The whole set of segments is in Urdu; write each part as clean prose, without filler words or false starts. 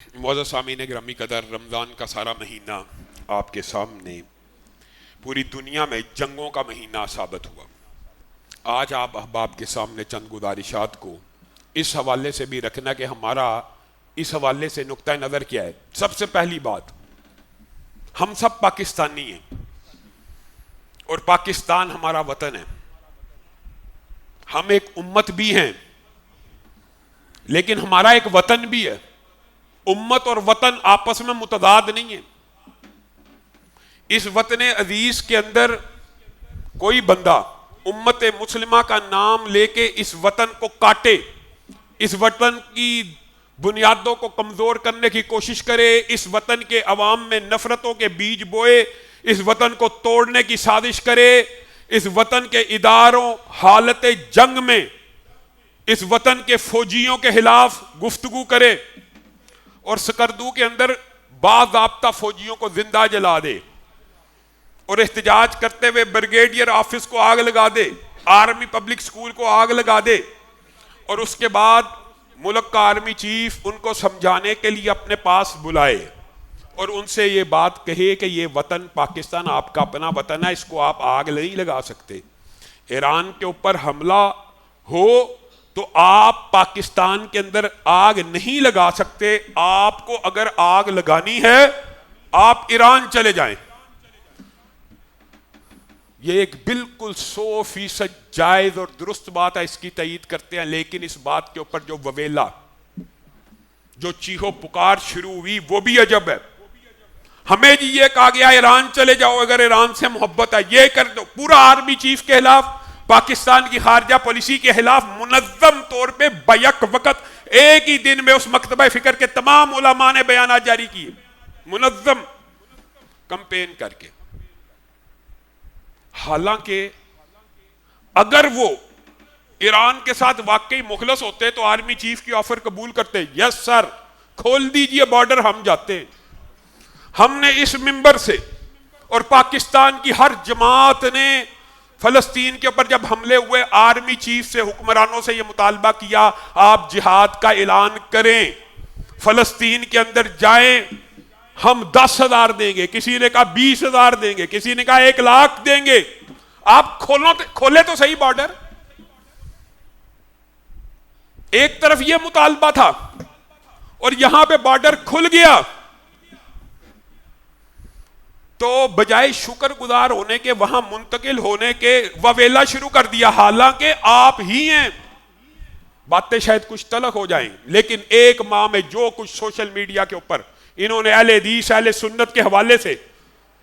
معزز سامعین گرامی قدر، رمضان کا سارا مہینہ آپ کے سامنے پوری دنیا میں جنگوں کا مہینہ ثابت ہوا۔ آج آپ احباب کے سامنے چند گزارشات کو اس حوالے سے بھی رکھنا کہ ہمارا اس حوالے سے نقطہ نظر کیا ہے۔ سب سے پہلی بات، ہم سب پاکستانی ہیں اور پاکستان ہمارا وطن ہے۔ ہم ایک امت بھی ہیں لیکن ہمارا ایک وطن بھی ہے۔ امت اور وطن آپس میں متضاد نہیں ہے۔ اس وطن عزیز کے اندر کوئی بندہ امت مسلمہ کا نام لے کے اس وطن کو کاٹے، اس وطن کی بنیادوں کو کمزور کرنے کی کوشش کرے، اس وطن کے عوام میں نفرتوں کے بیج بوئے، اس وطن کو توڑنے کی سازش کرے، اس وطن کے اداروں حالت جنگ میں اس وطن کے فوجیوں کے خلاف گفتگو کرے اور سکردو کے اندر باضابطہ فوجیوں کو زندہ جلا دے اور احتجاج کرتے ہوئے بریگیڈیئر آفس کو آگ لگا دے، آرمی پبلک سکول کو آگ لگا دے، اور اس کے بعد ملک کا آرمی چیف ان کو سمجھانے کے لیے اپنے پاس بلائے اور ان سے یہ بات کہے کہ یہ وطن پاکستان آپ کا اپنا وطن ہے، اس کو آپ آگ نہیں لگا سکتے۔ ایران کے اوپر حملہ ہو تو آپ پاکستان کے اندر آگ نہیں لگا سکتے۔ آپ کو اگر آگ لگانی ہے آپ ایران چلے جائیں۔ یہ ایک بالکل 100% جائز اور درست بات ہے، اس کی تائید کرتے ہیں، لیکن اس بات کے اوپر جو وویلا، جو چیخو پکار شروع ہوئی وہ بھی عجب ہے۔ ہمیں جی یہ کہا گیا ایران چلے جاؤ اگر ایران سے محبت ہے، یہ کر دو۔ پورا آرمی چیف کے خلاف، پاکستان کی خارجہ پالیسی کے خلاف منظم طور پہ بیک وقت ایک ہی دن میں اس مکتبہ فکر کے تمام علماء نے بیانات جاری کیے، منظم کمپین کر کے۔ حالانکہ اگر وہ ایران کے ساتھ واقعی مخلص ہوتے تو آرمی چیف کی آفر قبول کرتے، یس سر کھول دیجئے بارڈر، ہم جاتے ہیں۔ ہم نے اس منبر سے اور پاکستان کی ہر جماعت نے فلسطین کے اوپر جب حملے ہوئے آرمی چیف سے، حکمرانوں سے یہ مطالبہ کیا آپ جہاد کا اعلان کریں، فلسطین کے اندر جائیں، ہم 10,000 دیں گے، کسی نے کہا 20,000 دیں گے، کسی نے کہا 1,00,000 دیں گے، آپ کھولے تو صحیح بارڈر۔ ایک طرف یہ مطالبہ تھا اور یہاں پہ بارڈر کھل گیا تو بجائے شکر گزار ہونے کے وہاں منتقل ہونے کے وویلا شروع کر دیا، حالانکہ آپ ہی ہیں۔ باتیں شاید کچھ تلخ ہو جائیں لیکن ایک ماہ میں جو کچھ سوشل میڈیا کے اوپر انہوں نے اہل حدیث اہل سنت کے حوالے سے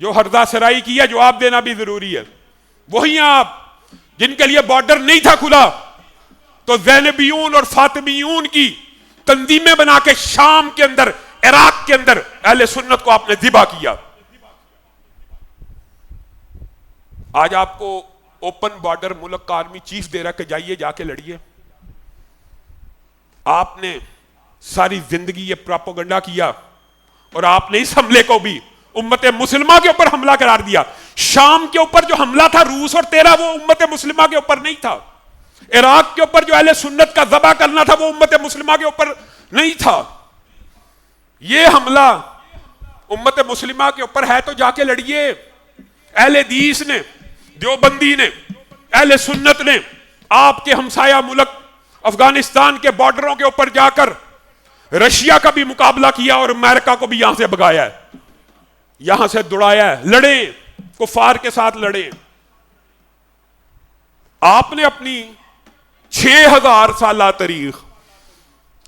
جو ہردہ سرائی کیا، جواب دینا بھی ضروری ہے۔ وہی آپ جن کے لیے بارڈر نہیں تھا کھلا تو زینبیون اور فاطمیون کی تنظیمیں بنا کے شام کے اندر، عراق کے اندر اہل سنت کو آپ نے ذبح کیا۔ آج آپ کو اوپن بارڈر ملک کا آرمی چیف دے رہا کہ جائیے جا کے لڑیے۔ آپ نے ساری زندگی یہ پراپوگنڈا کیا اور آپ نے اس حملے کو بھی امت مسلمہ کے اوپر حملہ قرار دیا۔ شام کے اوپر جو حملہ تھا روس اور 13 وہ امت مسلمہ کے اوپر نہیں تھا۔ عراق کے اوپر جو اہل سنت کا ذبح کرنا تھا وہ امت مسلمہ کے اوپر نہیں تھا۔ یہ حملہ امت مسلمہ کے اوپر ہے تو جا کے لڑیے۔ اہل حدیث نے، دیوبندی نے، اہل سنت نے آپ کے ہمسایہ ملک افغانستان کے بارڈروں کے اوپر جا کر رشیا کا بھی مقابلہ کیا اور امریکہ کو بھی یہاں سے بھگایا ہے، یہاں سے دوڑایا ہے۔ لڑیں، کفار کے ساتھ لڑیں۔ آپ نے اپنی 6,000 سالہ تاریخ،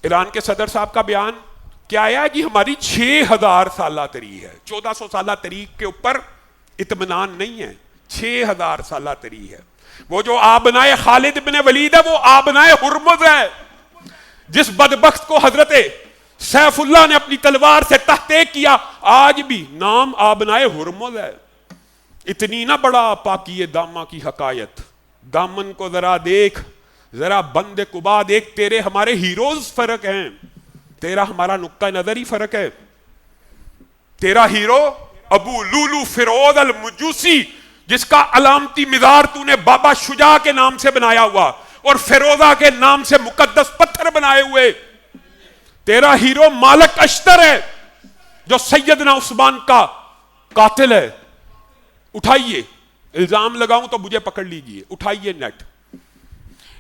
ایران کے صدر صاحب کا بیان کیا آیا ہے جی ہماری 6,000 سالہ تاریخ ہے، 1400 سالہ تاریخ کے اوپر اطمینان نہیں ہے، 6,000 سالہ تاریخ ہے۔ وہ جو آبنائے خالد بن ولید ہے وہ آبنائے ہرمز ہے، جس بدبخت کو حضرت سیف اللہ نے اپنی تلوار سے تحقیق کیا، آج بھی نام آبنائے ہرمز ہے۔ اتنی نہ بڑا پاکی دامہ کی حقایت، دامن کو ذرا دیکھ، ذرا بند قبا دیکھ، تیرے ہمارے ہیروز فرق ہیں، تیرا ہمارا نقطہ نظر ہی فرق ہے۔ تیرا ہیرو ابو لولو فیروز المجوسی، جس کا علامتی مزار تو نے بابا شجاع کے نام سے بنایا ہوا اور فیروزہ کے نام سے مقدس پتھر بنائے ہوئے، تیرا ہیرو مالک اشتر ہے جو سیدنا عثمان کا قاتل ہے. اٹھائیے، الزام لگاؤں تو مجھے پکڑ لیجئے، اٹھائیے نیٹ.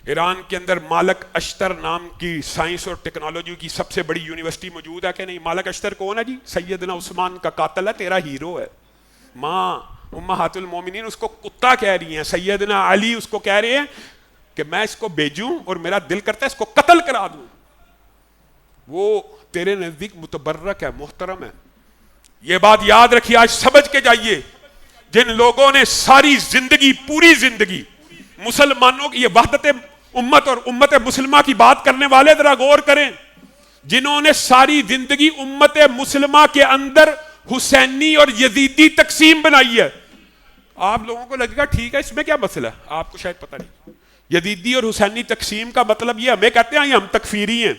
ایران کے اندر مالک اشتر نام کی سائنس اور ٹیکنالوجی کی سب سے بڑی یونیورسٹی موجود ہے کہ نہیں؟ مالک اشتر کون ہے جی؟ سیدنا عثمان کا قاتل ہے، تیرا ہیرو ہے. ماں امہات المومنین اس کو کتا کہہ رہی ہیں، سیدنا علی اس کو کہہ رہے ہیں کہ میں اس کو بھیجوں اور میرا دل کرتا ہے اس کو قتل کرا دوں. وہ تیرے نزدیک متبرک ہے، محترم ہے. یہ بات یاد رکھیے، آج سمجھ کے جائیے. جن لوگوں نے ساری زندگی، پوری زندگی مسلمانوں کی، یہ وحدت امت اور امت مسلمہ کی بات کرنے والے ذرا غور کریں، جنہوں نے ساری زندگی امت مسلمہ کے اندر حسینی اور یزیدی تقسیم بنائی ہے. آپ لوگوں کو لگے گا ٹھیک ہے اس میں کیا مسئلہ ہے، آپ کو شاید پتہ نہیں. یزیدی اور حسینی تقسیم کا مطلب یہ ہمیں کہتے ہیں یہ ہم تکفیری ہیں.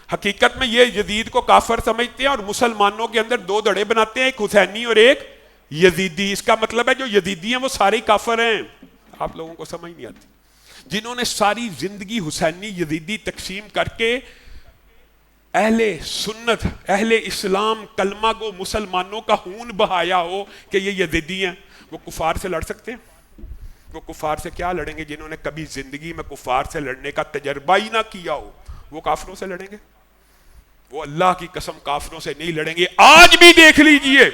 حقیقت میں یہ یزید کو کافر سمجھتے ہیں اور مسلمانوں کے اندر دو دھڑے بناتے ہیں، ایک حسینی اور ایک یزیدی. اس کا مطلب ہے جو یزیدی ہیں وہ سارے کافر ہیں. آپ لوگوں کو سمجھ نہیں آتی. جنہوں نے ساری زندگی حسینی یزیدی تقسیم کر کے اہل سنت، اہل اسلام، کلمہ کو مسلمانوں کا خون بہایا ہو کہ یہ یزیدی ہیں، وہ کفار سے لڑ سکتے ہیں؟ وہ کفار سے کیا لڑیں گے؟ جنہوں نے کبھی زندگی میں کفار سے لڑنے کا تجربہ ہی نہ کیا ہو وہ کافروں سے لڑیں گے؟ وہ اللہ کی قسم کافروں سے نہیں لڑیں گے. آج بھی دیکھ لیجئے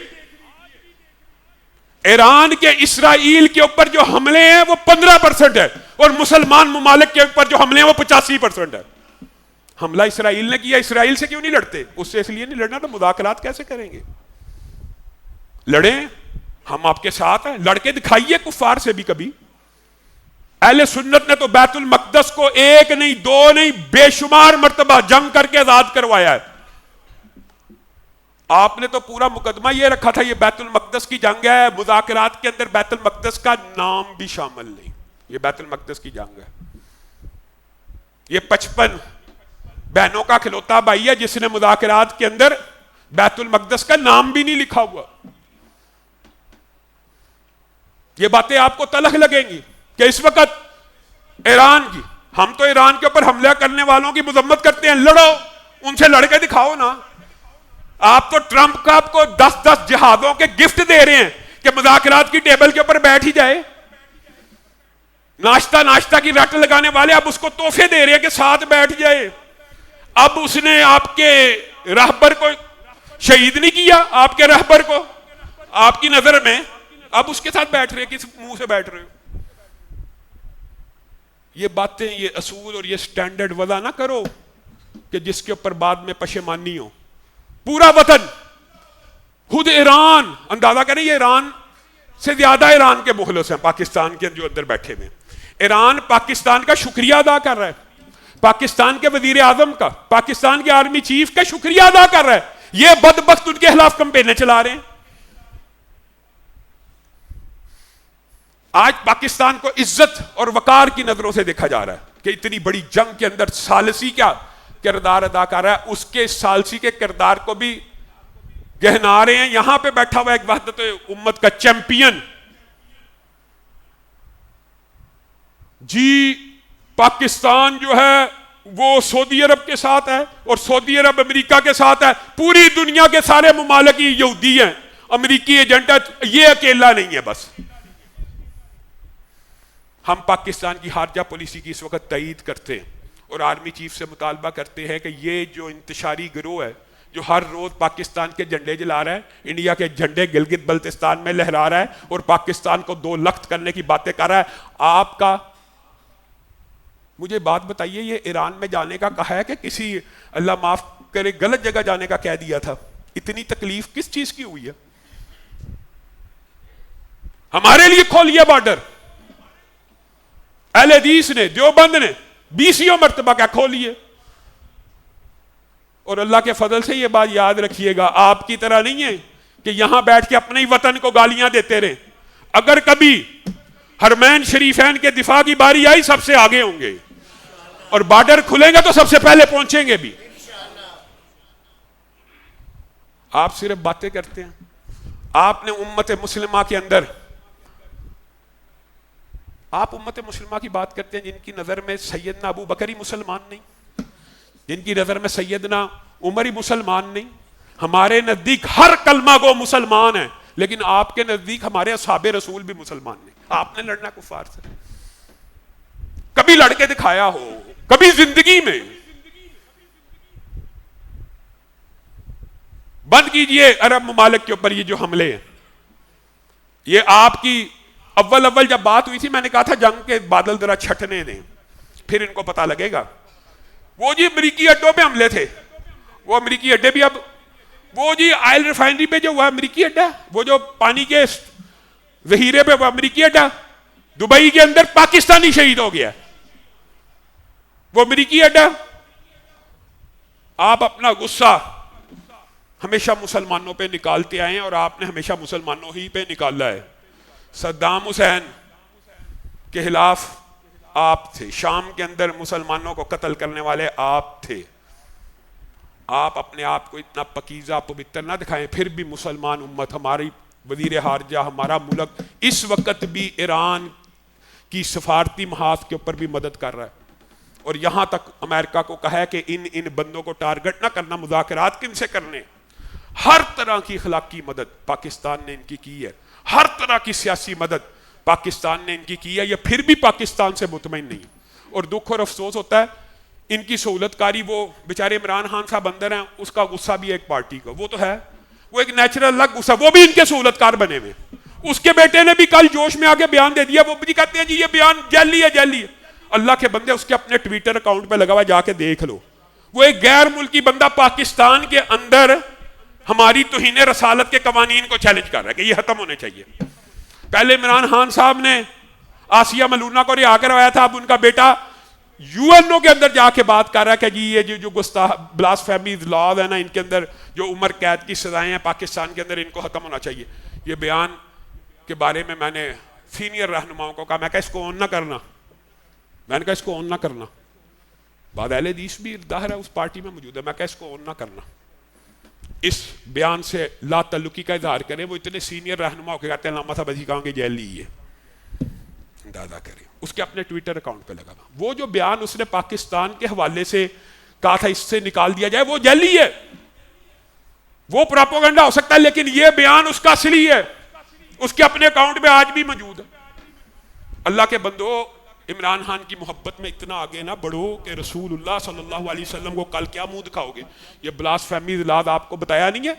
ایران کے اسرائیل کے اوپر جو حملے ہیں وہ 15% ہے اور مسلمان ممالک کے اوپر جو حملے ہیں وہ 85% ہے. حملہ اسرائیل نے کیا، اسرائیل سے کیوں نہیں لڑتے؟ اس سے اس لیے نہیں لڑنا تو مذاکرات کیسے کریں گے؟ لڑیں، ہم آپ کے ساتھ ہیں، لڑ کے دکھائیے کفار سے بھی. کبھی اہل سنت نے تو بیت المقدس کو ایک نہیں، دو نہیں، بے شمار مرتبہ جنگ کر کے آزاد کروایا ہے. آپ نے تو پورا مقدمہ یہ رکھا تھا یہ بیت المقدس کی جنگ ہے، مذاکرات کے اندر بیت المقدس کا نام بھی شامل نہیں. یہ بیت المقدس کی جنگ ہے. یہ 55 بہنوں کا کھلوتا بھائی ہے جس نے مذاکرات کے اندر بیت المقدس کا نام بھی نہیں لکھا ہوا. یہ باتیں آپ کو تلخ لگیں گی کہ اس وقت ایران کی، ہم تو ایران کے اوپر حملہ کرنے والوں کی مذمت کرتے ہیں. لڑو، ان سے لڑ کے دکھاؤ نا. آپ تو ٹرمپ کا آپ کو 10 جہازوں کے گفٹ دے رہے ہیں کہ مذاکرات کی ٹیبل کے اوپر بیٹھ ہی جائے. ناشتہ کی رٹ لگانے والے اب اس کو تحفے دے رہے ہیں کہ ساتھ بیٹھ جائے. اب اس نے آپ کے رہبر کو شہید نہیں کیا، آپ کے رہبر کو آپ کی نظر میں، اب اس کے ساتھ بیٹھ رہے، کس منہ سے بیٹھ رہے ہو؟ یہ باتیں، یہ اصول اور یہ سٹینڈرڈ وضع نہ کرو کہ جس کے اوپر بعد میں پشیمانی ہو. پورا وطن، خود ایران، اندازہ کریں یہ ایران سے زیادہ ایران کے مخلص ہیں پاکستان کے جو اندر بیٹھے ہوئے. ایران پاکستان کا شکریہ ادا کر رہا ہے، پاکستان کے وزیر اعظم کا، پاکستان کے آرمی چیف کا شکریہ ادا کر رہا ہے. یہ بدبخت ان کے خلاف کمپینیں چلا رہے ہیں. آج پاکستان کو عزت اور وقار کی نظروں سے دیکھا جا رہا ہے کہ اتنی بڑی جنگ کے اندر ثالثی کیا کردار ادا کر رہا ہے. اس کے ثالثی کے کردار کو بھی گہنا رہے ہیں. یہاں پہ بیٹھا ہوا ایک وحدت امت کا چیمپئن، جی پاکستان جو ہے وہ سعودی عرب کے ساتھ ہے اور سعودی عرب امریکہ کے ساتھ ہے. پوری دنیا کے سارے ممالک یہودی ہیں، امریکی ایجنٹ ہے، یہ اکیلا نہیں ہے. بس ہم پاکستان کی خارجہ پالیسی کی اس وقت تائید کرتے ہیں اور آرمی چیف سے مطالبہ کرتے ہیں کہ یہ جو انتشاری گروہ ہے جو ہر روز پاکستان کے جھنڈے جلا رہا ہے، انڈیا کے جھنڈے گلگت بلتستان میں لہرا رہا ہے اور پاکستان کو 2 لخت کرنے کی باتیں کر رہا ہے، آپ کا مجھے بات بتائیے، یہ ایران میں جانے کا کہا ہے کہ کسی اللہ معاف کرے غلط جگہ جانے کا کہہ دیا تھا؟ اتنی تکلیف کس چیز کی ہوئی ہے؟ ہمارے لیے کھولیا بارڈر. اہل حدیث نے، دیوبند نے 20 مرتبہ کیا کھولیے. اور اللہ کے فضل سے یہ بات یاد رکھیے گا، آپ کی طرح نہیں ہے کہ یہاں بیٹھ کے اپنے ہی وطن کو گالیاں دیتے رہے. اگر کبھی حرمین شریفین کے دفاع کی باری آئی سب سے آگے ہوں گے اور بارڈر کھلیں گے تو سب سے پہلے پہنچیں گے بھی. آپ صرف باتیں کرتے ہیں. آپ نے امت مسلمہ کے اندر، آپ امت مسلمہ کی بات کرتے ہیں جن کی نظر میں سیدنا ابو بکر ہی مسلمان نہیں، جن کی نظر میں سیدنا عمر ہی مسلمان نہیں؟ ہمارے نزدیک ہر کلمہ گو مسلمان ہے، لیکن آپ کے نزدیک ہمارے اصحاب رسول بھی مسلمان نہیں۔ آپ نے لڑنا کفار سے؟ کبھی لڑ کے دکھایا ہو؟ کبھی زندگی میں؟ بند کیجئے عرب ممالک کے اوپر یہ جو حملے ہیں۔ یہ آپ کی اول جب بات ہوئی تھی میں نے کہا تھا جنگ کے بادل ذرا چھٹنے دیں، پھر ان کو پتہ لگے گا۔ وہ جی امریکی اڈوں پہ حملے تھے، وہ امریکی اڈے بھی اب، وہ جی آئل ریفائنری پہ جو ہوا امریکی اڈا، وہ جو پانی کے ذخیرے پہ وہ امریکی اڈا، دبئی کے اندر پاکستانی شہید ہو گیا، وہ امریکی اڈا۔ آپ اپنا غصہ ہمیشہ مسلمانوں پہ نکالتے آئے ہیں اور آپ نے ہمیشہ مسلمانوں ہی پہ نکالا ہے۔ صدام حسین کے خلاف آپ تھے، شام کے اندر مسلمانوں کو قتل کرنے والے آپ تھے۔ آپ اپنے آپ کو اتنا پکیزہ پوتر نہ دکھائیں، پھر بھی مسلمان امت، ہماری وزیر خارجہ، ہمارا ملک اس وقت بھی ایران کی سفارتی محاذ کے اوپر بھی مدد کر رہا ہے، اور یہاں تک امریکہ کو کہا ہے کہ ان بندوں کو ٹارگٹ نہ کرنا، مذاکرات کن سے کرنے۔ ہر طرح کی اخلاقی مدد پاکستان نے ان کی ہے، ہر طرح کی سیاسی مدد پاکستان نے ان کی ہے، یہ پھر بھی پاکستان سے مطمئن نہیں۔ اور دکھ اور افسوس ہوتا ہے ان کی سہولت کاری، وہ بیچارے عمران خان صاحب اندر ہیں، اس کا غصہ بھی ایک پارٹی کا، وہ تو ہے، وہ ایک نیچرل الگ غصہ، وہ بھی ان کے سہولت کار بنے ہوئے۔ اس کے بیٹے نے بھی کل جوش میں آگے بیان دے دیا، وہ بھی کہتے ہیں جی یہ بیان جعلی ہے جعلی ہے۔ اللہ کے بندے، اس کے اپنے ٹویٹر اکاؤنٹ پہ لگا ہوا، جا کے دیکھ لو۔ وہ ایک غیر ملکی بندہ پاکستان کے اندر ہماری توہین رسالت کے قوانین کو چیلنج کر رہا ہے کہ یہ ختم ہونے چاہیے۔ پہلے عمران خان صاحب نے آسیہ ملونہ کو رہا کروایا تھا، اب ان کا بیٹا یو این او کے اندر جا کے بات کر رہا ہے کہ جی یہ جو بلاسفیمیز لاز ہیں نا، ان کے اندر جو عمر قید کی سزائیں ہیں پاکستان کے اندر، ان کو ختم ہونا چاہیے۔ یہ بیان کے بارے میں نے سینئر رہنماؤں کو کہا، میں کہا اس کو آن نہ کرنا، میں نے کہا اس کو آن نہ کرنا۔ بعد اہل حدیث بھی ظاہر ہے اس پارٹی میں موجود ہے، میں کہا اس کو آن نہ کرنا، اس بیان سے لا تعلقی کا اظہار کریں۔ وہ اتنے سینئر رہنما ہو کے کہتے ہیں علامہ صاحب اسی کہاں گے جیلی ہے، اندازہ کریں۔ اس کے اپنے ٹویٹر اکاؤنٹ پہ لگا تھا وہ جو بیان اس نے پاکستان کے حوالے سے کہا تھا اس سے نکال دیا جائے، وہ جیلی ہے، وہ پراپوگنڈا ہو سکتا ہے، لیکن یہ بیان اس کا اصلی ہے، اس کے اپنے اکاؤنٹ پہ آج بھی موجود ہے۔ اللہ کے بندو، عمران خان کی محبت میں اتنا آگے نہ بڑھو کہ رسول اللہ صلی اللہ علیہ وسلم کو کل کیا منہ دکھاؤ گے۔ یہ بلاسفیمیز لاز آپ کو بتایا نہیں ہے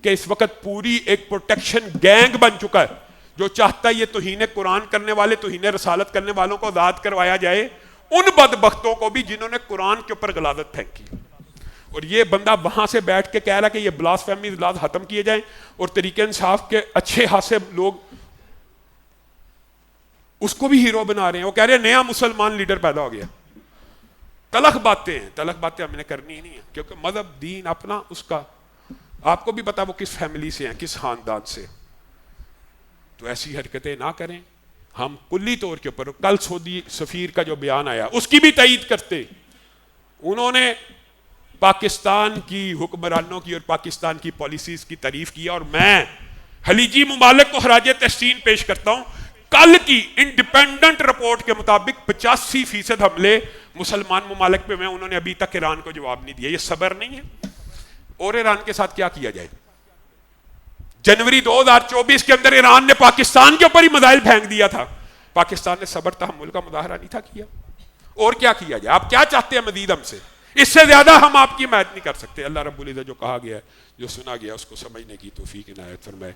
کہ اس وقت پوری ایک پروٹیکشن گینگ بن چکا ہے جو چاہتا ہے یہ توہین قرآن کرنے والے، توہین رسالت کرنے والوں کو آزاد کروایا جائے، ان بدبختوں کو بھی جنہوں نے قرآن کے اوپر غلاظت پھینکی۔ اور یہ بندہ وہاں سے بیٹھ کے کہہ رہا کہ یہ بلاسفیمیز لاز ختم کیے جائیں، اور تحریک انصاف کے اچھے خاصے لوگ اس کو بھی ہیرو بنا رہے ہیں۔ وہ کہہ رہے ہیں نیا مسلمان لیڈر پیدا ہو گیا۔ تلخ باتیں ہیں، تلخ باتیں ہم نے کرنی ہی نہیں ہیں، کیونکہ مذہب دین اپنا، اس کا آپ کو بھی پتا وہ کس فیملی سے ہیں، کس خاندان سے، تو ایسی حرکتیں نہ کریں۔ ہم کلی طور کے اوپر کل سعودی سفیر کا جو بیان آیا اس کی بھی تائید کرتے، انہوں نے پاکستان کی حکمرانوں کی اور پاکستان کی پالیسیز کی تعریف کی، اور میں خلیجی ممالک کو خراج تحسین پیش کرتا ہوں۔ کل کی انڈیپینڈنٹ رپورٹ کے مطابق 85% حملے مسلمان ممالک پہ ہوئے، انہوں نے ابھی تک ایران کو جواب نہیں دیا۔ یہ صبر نہیں ہے؟ اور ایران کے ساتھ کیا کیا جائے؟ جنوری 2024 کے اندر ایران نے پاکستان کے اوپر ہی میزائل پھینک دیا تھا، پاکستان نے صبر تحمل کا مظاہرہ نہیں تھا کیا۔ اور کیا کیا جائے؟ آپ کیا چاہتے ہیں مزید ہم سے؟ اس سے زیادہ ہم آپ کی حمایت نہیں کر سکتے۔ اللہ رب العزت جو کہا گیا ہے، جو سنا گیا، اس کو سمجھنے کی توفیق عنایت فرمائے۔